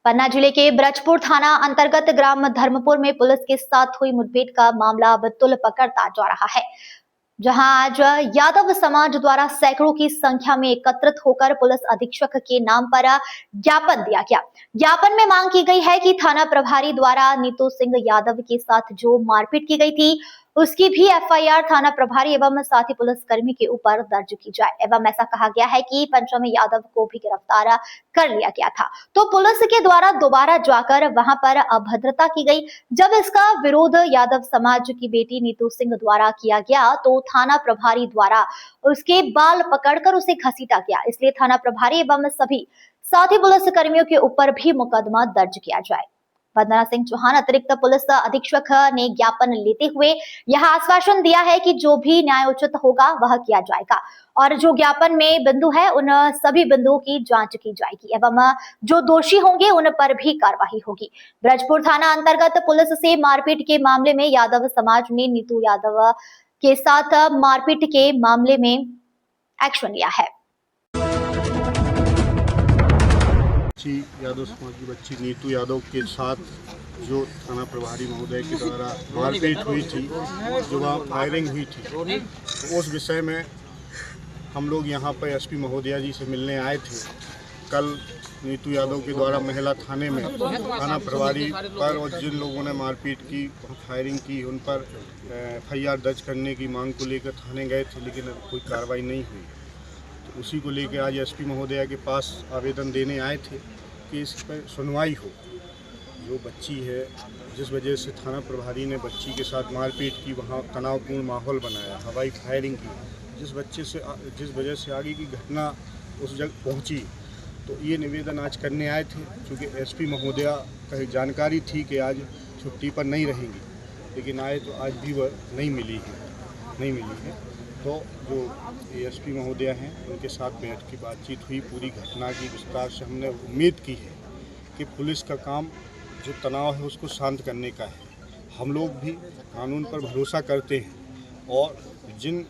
पन्ना जिले के ब्रजपुर थाना अंतर्गत ग्राम धर्मपुर में पुलिस के साथ हुई मुठभेड़ का मामला अब तुल पकड़ता जा रहा है, जहां आज यादव समाज द्वारा सैकड़ों की संख्या में एकत्रित होकर पुलिस अधीक्षक के नाम पर ज्ञापन दिया गया। ज्ञापन में मांग की गई है कि थाना प्रभारी द्वारा नीतू सिंह यादव के साथ जो मारपीट की गई थी उसकी भी एफआईआर थाना प्रभारी एवं साथी पुलिसकर्मी के ऊपर दर्ज की जाए। एवं ऐसा कहा गया है कि पंचम यादव को भी गिरफ्तार कर लिया गया था, तो पुलिस के द्वारा दोबारा जाकर वहां पर अभद्रता की गई। जब इसका विरोध यादव समाज की बेटी नीतू सिंह द्वारा किया गया तो थाना प्रभारी द्वारा उसके बाल पकड़कर उसे घसीटा गया। इसलिए थाना प्रभारी एवं सभी साथी पुलिस कर्मियों के ऊपर भी मुकदमा दर्ज किया जाए। वंदना सिंह चौहान अतिरिक्त पुलिस अधीक्षक ने ज्ञापन लेते हुए यह आश्वासन दिया है कि जो भी न्यायोचित होगा वह किया जाएगा और जो ज्ञापन में बिंदु है उन सभी बिंदुओं की जांच की जाएगी एवं जो दोषी होंगे उन पर भी कार्रवाई होगी। ब्रजपुर थाना अंतर्गत पुलिस से मारपीट के मामले में यादव समाज ने नीतू यादव के साथ मारपीट के मामले में एक्शन लिया है। यादव समाज की बच्ची नीतू यादव के साथ जो थाना प्रभारी महोदय के द्वारा मारपीट हुई थी, जो वहाँ फायरिंग हुई थी, उस विषय में हम लोग यहाँ पर एसपी महोदया जी से मिलने आए थे। कल नीतू यादव के द्वारा महिला थाने में थाना प्रभारी पर और जिन लोगों ने मारपीट की, फायरिंग की, उन पर एफआईआर दर्ज करने की मांग को लेकर थाने गए थे, लेकिन कोई कार्रवाई नहीं हुई। तो उसी को लेकर आज एसपी महोदया के पास आवेदन देने आए थे कि इस पर सुनवाई हो। जो बच्ची है, जिस वजह से थाना प्रभारी ने बच्ची के साथ मारपीट की, वहाँ तनावपूर्ण माहौल बनाया, हवाई फायरिंग की, जिस वजह से आगे की घटना उस जगह पहुँची, तो ये निवेदन आज करने आए थे। क्योंकि एसपी महोदया का जानकारी थी कि आज छुट्टी पर नहीं रहेंगी, लेकिन आए तो आज भी वह नहीं मिली है। तो जो एसपी महोदया हैं उनके साथ बैठ के बातचीत हुई, पूरी घटना की विस्तार से हमने उम्मीद की है कि पुलिस का काम जो तनाव है उसको शांत करने का है। हम लोग भी कानून पर भरोसा करते हैं और जिन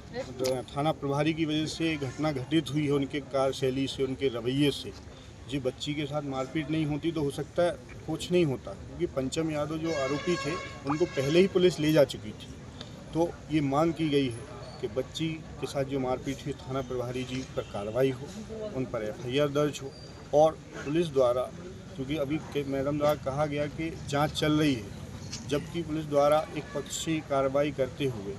थाना प्रभारी की वजह से घटना घटित हुई है, उनके कार्यशैली से, उनके रवैये से, जी बच्ची के साथ मारपीट नहीं होती तो हो सकता है कुछ नहीं होता। क्योंकि पंचम यादव जो आरोपी थे उनको पहले ही पुलिस ले जा चुकी थी। तो ये मांग की गई है कि बच्ची के साथ जो मारपीट हुई, थाना प्रभारी जी पर कार्रवाई हो, उन पर एफआईआर दर्ज हो और पुलिस द्वारा, क्योंकि अभी मैडम द्वारा कहा गया कि जांच चल रही है, जबकि पुलिस द्वारा एक पक्षी कार्रवाई करते हुए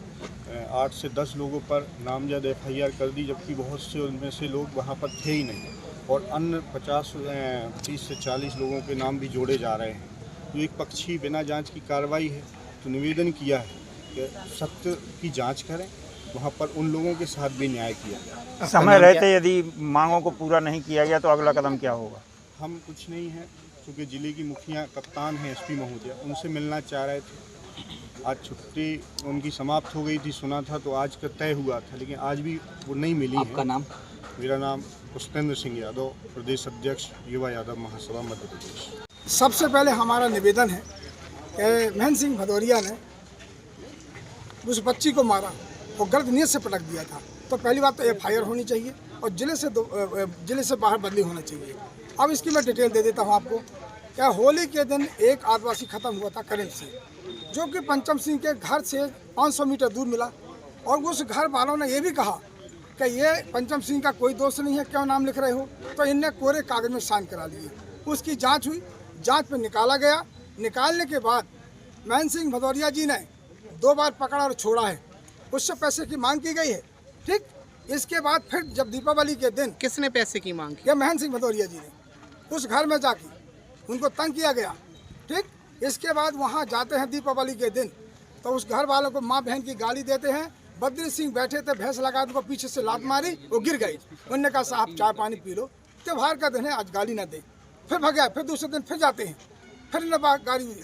8 से 10 लोगों पर नामजद एफआईआर कर दी, जबकि बहुत से उनमें से लोग वहाँ पर थे ही नहीं और अन्य 30 से 40 लोगों के नाम भी जोड़े जा रहे हैं। तो एक पक्षी बिना जाँच की कार्रवाई है। तो निवेदन किया है कि सत्य की जाँच करें, वहाँ पर उन लोगों के साथ भी न्याय किया जाए। समय रहते यदि मांगों को पूरा नहीं किया गया तो अगला कदम क्या होगा? हम कुछ नहीं है, क्योंकि जिले की मुखिया कप्तान हैं एसपी महोदया, उनसे मिलना चाह रहे थे। आज छुट्टी उनकी समाप्त हो गई थी, सुना था, तो आज का तय हुआ था, लेकिन आज भी वो नहीं मिली। आपका नाम? मेरा नाम पुष्पेंद्र सिंह यादव, प्रदेश अध्यक्ष युवा यादव महासभा मध्य प्रदेश। सबसे पहले हमारा निवेदन है कि महेंद्र सिंह भदौरिया ने उस बच्ची को मारा और गलत नीयत से पटक दिया था, तो पहली बात तो एफआईआर होनी चाहिए और जिले से बाहर बदली होना चाहिए। अब इसकी मैं डिटेल दे देता हूँ आपको। क्या होली के दिन एक आदिवासी खत्म हुआ था करंट से, जो कि पंचम सिंह के घर से 500 मीटर दूर मिला और उस घर वालों ने यह भी कहा कि ये पंचम सिंह का कोई दोस्त नहीं है, क्यों नाम लिख रहे हो? तो इनने कोरे कागज में साइन करा लिए। उसकी जाँच हुई, जाँच में निकाला गया। निकालने के बाद महेंद्र सिंह भदौरिया जी ने 2 बार पकड़ा और छोड़ा है, उससे पैसे की मांग की गई है। ठीक, इसके बाद फिर जब दीपावली के दिन किसने पैसे की मांग की? यह महेंद्र सिंह भदौरिया जी ने उस घर में जाके उनको तंग किया गया। ठीक, इसके बाद वहाँ जाते हैं दीपावली के दिन, तो उस घर वालों को माँ बहन की गाली देते हैं। बद्री सिंह बैठे थे, भैंस लगा उनको पीछे से लात मारी, वो गिर गई। उन्होंने कहा साहब चाय पानी पी लो, त्योहार का दिन है, आज गाली ना दे। फिर भगा, फिर दूसरे दिन फिर जाते हैं, फिर इन्हें गाली हुई।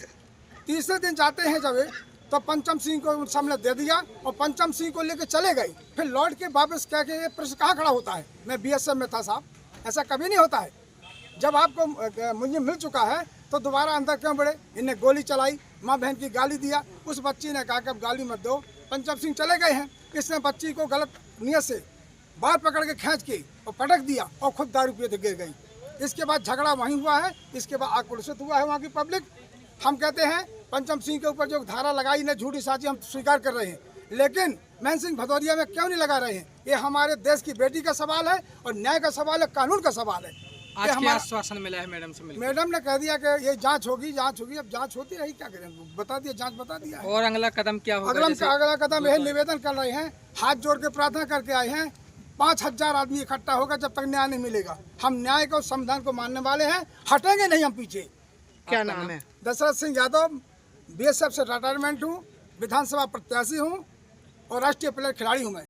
तीसरे दिन जाते हैं जब, तो पंचम सिंह को सामने दे दिया और पंचम सिंह को लेकर चले गए। फिर लौट के वापस कह के ये प्रश्न कहाँ खड़ा होता है? मैं बीएसएफ में था साहब, ऐसा कभी नहीं होता है। जब आपको मुझे मिल चुका है तो दोबारा अंदर क्यों बढ़े? इन्हें गोली चलाई, माँ बहन की गाली दिया। उस बच्ची ने कहा कि अब गाली मत दो। पंचम सिंह चले गए हैं, इसने बच्ची को गलत नियत से बाहर पकड़ के खींच के और पटक दिया और खुद दारू पिए थे गिर गई। इसके बाद झगड़ा वहीं हुआ है, इसके बाद आक्रोशित हुआ है वहाँ की पब्लिक। हम कहते हैं पंचम सिंह के ऊपर जो धारा लगाई ने झूठी साची हम स्वीकार कर रहे हैं, लेकिन महेंद्र सिंह भदौरिया में क्यों नहीं लगा रहे हैं? ये हमारे देश की बेटी का सवाल है और न्याय का सवाल है, कानून का सवाल है। आज क्या आश्वासन मिला है मैडम से मिलकर? मैडम ने कह दिया कि ये जांच होगी। अब जांच होती रही, क्या करें, बता दिया, जांच बता दिया है। और अगला कदम क्या होगा? अगला कदम यह निवेदन कर रहे हैं, हाथ जोड़ के प्रार्थना करके आए हैं, 5000 आदमी इकट्ठा होगा जब तक न्याय नहीं मिलेगा। हम न्याय को, संविधान को मानने वाले हैं, हटेंगे नहीं हम पीछे। क्या नाम है? दशरथ सिंह यादव, बीएसएफ से रिटायरमेंट हूँ, विधानसभा प्रत्याशी हूँ और राष्ट्रीय प्लेयर खिलाड़ी हूँ मैं।